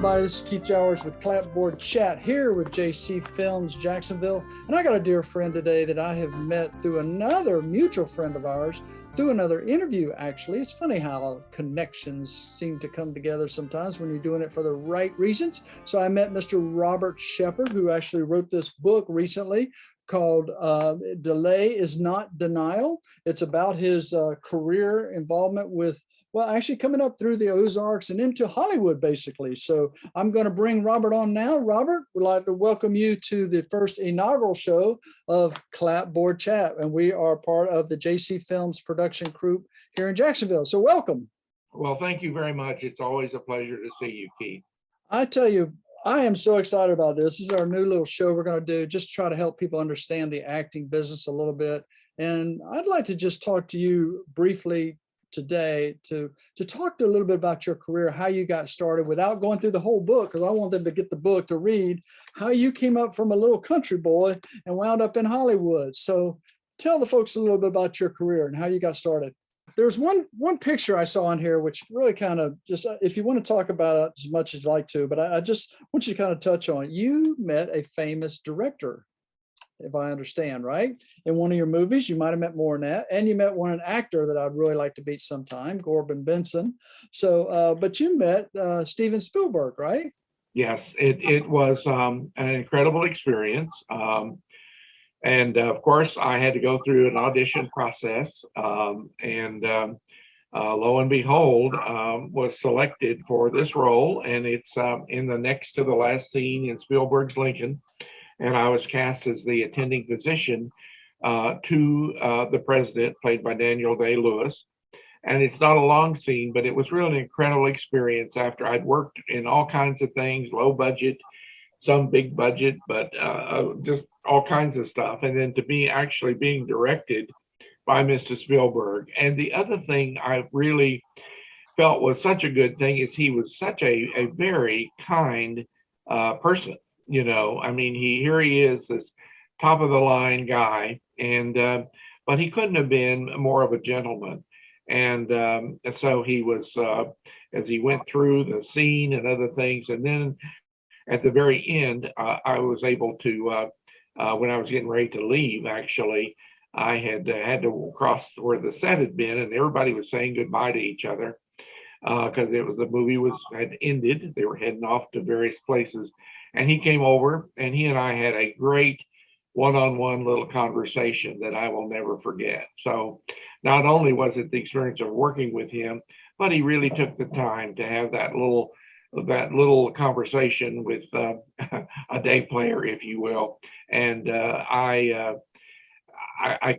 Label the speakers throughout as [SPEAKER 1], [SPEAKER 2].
[SPEAKER 1] everybody. This is Keith Jowers with Clapboard Chat here with JC Films Jacksonville. And I got a dear friend today that I have met through another mutual friend of ours, through another interview, actually. It's funny how connections seem to come together sometimes when you're doing it for the right reasons. So I met Mr. Robert Shepard, who actually wrote this book recently called Delay is Not Denial. It's about his career involvement with, well, actually coming up through the Ozarks and into Hollywood, basically. So I'm going to bring Robert on now. Robert, we'd like to welcome you to the first inaugural show of Clapboard Chat. And we are part of the JC Films production group here in Jacksonville. So welcome.
[SPEAKER 2] Well, thank you very much. It's always a pleasure to see you, Keith.
[SPEAKER 1] I tell you, I am so excited about this. This is our new little show we're going to do, just try to help people understand the acting business a little bit. And I'd like to just talk to you briefly today to talk a little bit about your career, how you got started without going through the whole book, because I want them to get the book to read, how you came up from a little country boy and wound up in Hollywood. So tell the folks a little bit about your career and how you got started. There's one picture I saw on here, which really kind of just, if you want to talk about it as much as you'd like to, but I just want you to kind of touch on it. You met a famous director, if I understand, right? In one of your movies, you might have met more than that. And you met an actor that I'd really like to meet sometime, Corbin Benson. So, but you met Steven Spielberg, right?
[SPEAKER 2] Yes, it was an incredible experience. And of course, I had to go through an audition process, and lo and behold, was selected for this role. And it's in the next to the last scene in Spielberg's Lincoln. And I was cast as the attending physician to the president, played by Daniel Day-Lewis. And it's not a long scene, but it was really an incredible experience after I'd worked in all kinds of things, low budget, some big budget, but just all kinds of stuff. And then to be actually being directed by Mr. Spielberg. And the other thing I really felt was such a good thing is he was such a very kind person. You know, I mean, here he is, this top of the line guy, and but he couldn't have been more of a gentleman. And so he was, as he went through the scene and other things, and then at the very end, I was able to, when I was getting ready to leave, actually, I had to cross where the set had been, and everybody was saying goodbye to each other because the movie had ended. They were heading off to various places. And he came over and he and I had a great one-on-one little conversation that I will never forget. So not only was it the experience of working with him, but he really took the time to have that little conversation with a day player, if you will. And I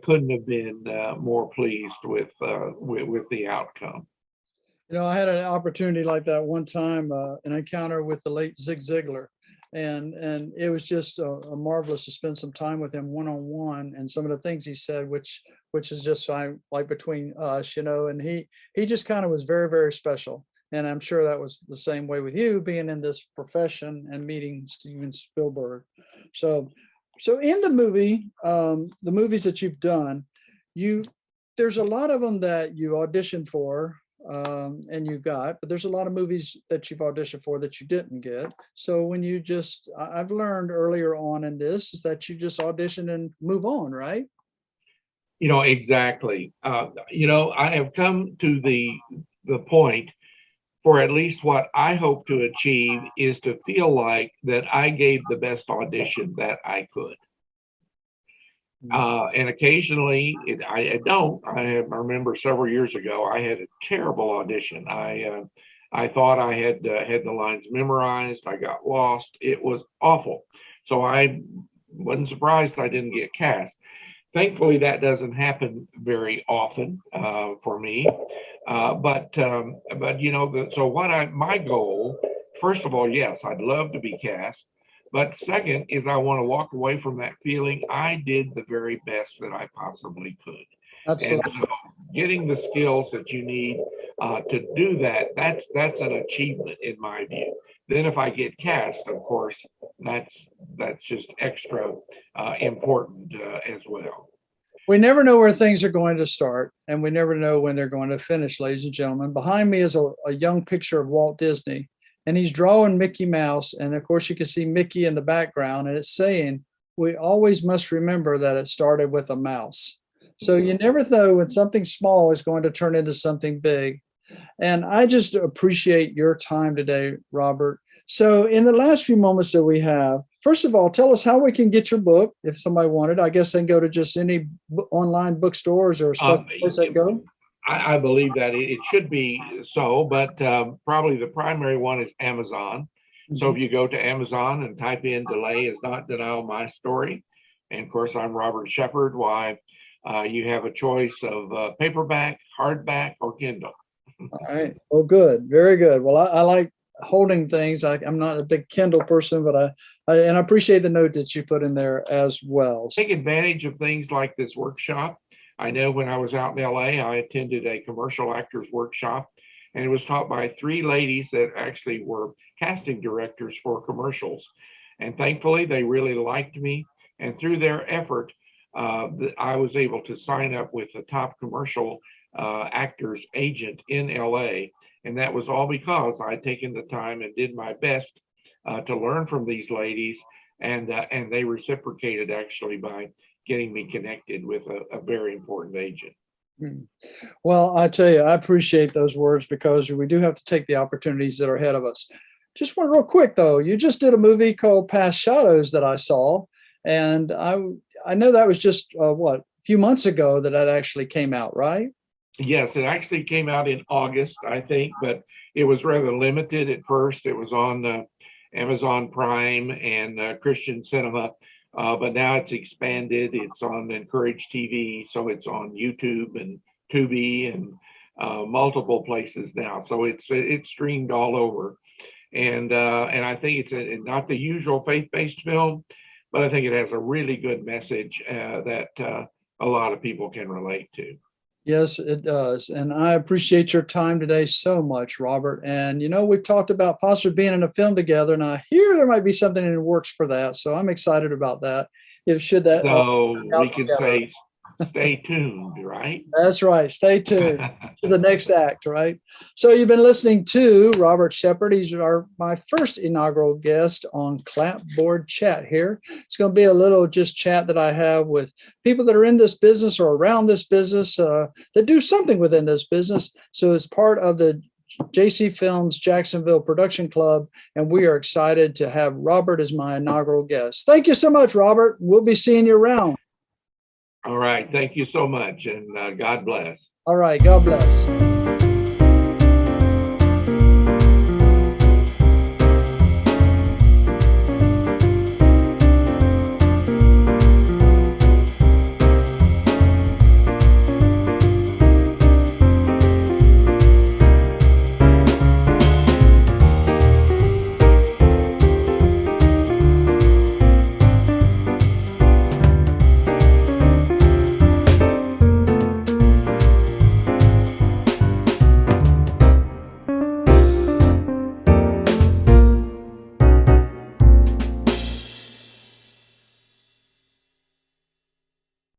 [SPEAKER 2] couldn't have been more pleased with the outcome.
[SPEAKER 1] You know, I had an opportunity like that one time, an encounter with the late Zig Ziglar. And it was just a marvelous to spend some time with him one-on-one, and some of the things he said, which is just like between us, you know, and he just kind of was very, very special. And I'm sure that was the same way with you being in this profession and meeting Steven Spielberg. So in the movie, the movies that you've done, there's a lot of them that you auditioned for, and you got, but there's a lot of movies that you've auditioned for that you didn't get. So when I've learned earlier on in this is that you just audition and move on, right?
[SPEAKER 2] You know, exactly. You know, I have come to the point for at least what I hope to achieve is to feel like that I gave the best audition that I could. And occasionally I don't. I remember several years ago, I had a terrible audition. I thought I had the lines memorized. I got lost. It was awful. So I wasn't surprised I didn't get cast. Thankfully, that doesn't happen very often for me. But you know, so my goal, first of all, yes, I'd love to be cast. But second is I want to walk away from that feeling I did the very best that I possibly could.
[SPEAKER 1] Absolutely.
[SPEAKER 2] And so getting the skills that you need to do that, that's an achievement in my view. Then if I get cast, of course, that's just extra important as well.
[SPEAKER 1] We never know where things are going to start, and we never know when they're going to finish, ladies and gentlemen. Behind me is a young picture of Walt Disney. and he's drawing Mickey Mouse. And of course, you can see Mickey in the background, and it's saying, we always must remember that it started with a mouse. So you never know when something small is going to turn into something big. And I just appreciate your time today, Robert. So in the last few moments that we have, first of all, tell us how we can get your book if somebody wanted. I guess they can go to just any online bookstores or a special place they go.
[SPEAKER 2] I believe that it should be so, but probably the primary one is Amazon. So if you go to Amazon and type in "Delay is not denial, my story," and of course I'm Robert Shepard, why you have a choice of paperback, hardback, or Kindle.
[SPEAKER 1] All right. Well, good. Very good. Well, I like holding things. I'm not a big Kindle person, but I appreciate the note that you put in there as well.
[SPEAKER 2] Take advantage of things like this workshop. I know when I was out in LA, I attended a commercial actors workshop, and it was taught by 3 ladies that actually were casting directors for commercials. And thankfully, they really liked me. And through their effort, I was able to sign up with the top commercial actors agent in LA. And that was all because I had taken the time and did my best to learn from these ladies. And they reciprocated actually by getting me connected with a very important agent.
[SPEAKER 1] Well, I tell you, I appreciate those words because we do have to take the opportunities that are ahead of us. Just one real quick, though. You just did a movie called Past Shadows that I saw. And I know that was just, a few months ago that actually came out, right?
[SPEAKER 2] Yes, it actually came out in August, I think, but it was rather limited at first. It was on Amazon Prime and Christian Cinema, but now it's expanded. It's on Encourage TV, so it's on YouTube and Tubi and multiple places now. So it's streamed all over, and I think it's not the usual faith-based film, but I think it has a really good message that a lot of people can relate to.
[SPEAKER 1] Yes, it does. And I appreciate your time today so much, Robert. And, we've talked about possibly being in a film together, and I hear there might be something in the works for that. So I'm excited about that.
[SPEAKER 2] So we can say, stay tuned, right?
[SPEAKER 1] That's right. Stay tuned to the next act, right? So you've been listening to Robert Shepard. He's my first inaugural guest on Clapboard Chat here. It's going to be a little just chat that I have with people that are in this business or around this business that do something within this business. So it's part of the JC Films Jacksonville Production Club, and we are excited to have Robert as my inaugural guest. Thank you so much, Robert. We'll be seeing you around.
[SPEAKER 2] All right. Thank you so much, and God bless.
[SPEAKER 1] All right. God bless.